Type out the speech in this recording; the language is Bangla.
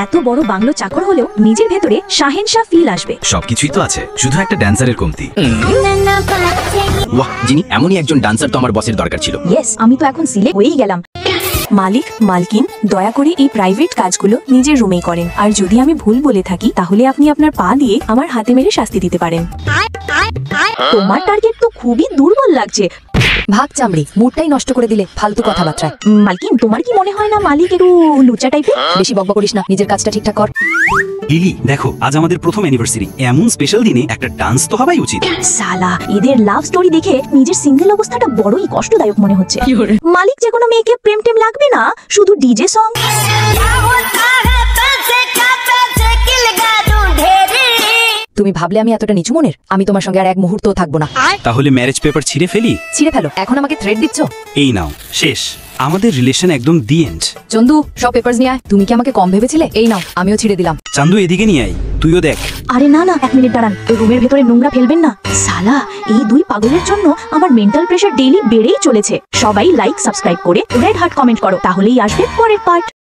এত বড় বাংলো চাকর হলেও নিজের ভেতরে শাহেনশাহ ফিল আসবে। সবকিছুই তো আছে, শুধু একটা ড্যান্সারের কমতি। ওয়াহ জিনি, এমনই একজন ডান্সার তো আমার বসের দরকার ছিল। ইয়েস, আমি তো এখন সিলেক্ট হয়েই গেলাম। মালিক মালকিন, দয়া করে এই প্রাইভেট কাজগুলো নিজের রুমেই করেন। আর যদি আমি ভুল বলে থাকি তাহলে আপনি আপনার পা দিয়ে আমার হাতে মেরে শাস্তি দিতে পারেন। তোমার টার্গেট তো খুবই দুর্বল লাগছে। ভাগ চামড়ি, মুডটাই নষ্ট করে দিলে ফালতু কথাবার্তায়। মালকিন, তোমার কি মনে হয় না মালিক একটু লুচা টাইপের? বেশি বকবক করিস না, নিজের কাজটা ঠিকঠাক কর। লিলি দেখো, আজ আমাদের প্রথম অ্যানিভার্সারি। এমন স্পেশাল দিনে একটা ডান্স তো হওয়াই উচিত। সালা, এদের লাভ স্টোরি দেখে নিজের সিঙ্গেল অবস্থাটা বড়ই কষ্টদায়ক মনে হচ্ছে। মালিক যে কোনো মেয়েকে প্রেম টেম লাগবে না, শুধু ডিজে সং। তুমি ভাবলে আমি এতটা নিচু মনের? আমি তোমার সঙ্গে আর এক মুহূর্তও থাকবো না। তাহলে ম্যারেজ পেপার ছিঁড়ে ফেলি? ছিঁড়ে ফেলো, এখন আমাকে থ্রেড দিচ্ছ? এই নাও, শেষ। আমাদের রিলেশন একদম দি এন্ড। চন্দু, সব পেপারস নিয়ে আয়। তুমি কি আমাকে কম ভেবেছিলে? এই নাও, আমিও ছিঁড়ে দিলাম। চান্দু এদিকে নিয়ে আয়, তুইও দেখ। আরে না না, 1 মিনিট দাঁড়ান, রুমের ভেতরে নোংরা ফেলবেন না। সালা, এই দুই পাগলের জন্য আমার মেন্টাল প্রেশার ডেইলি বেড়েই চলেছে। সবাই লাইক সাবস্ক্রাইব করে রেড হার্ট কমেন্ট করো, তাহলেই আসবে পরের পার্ট।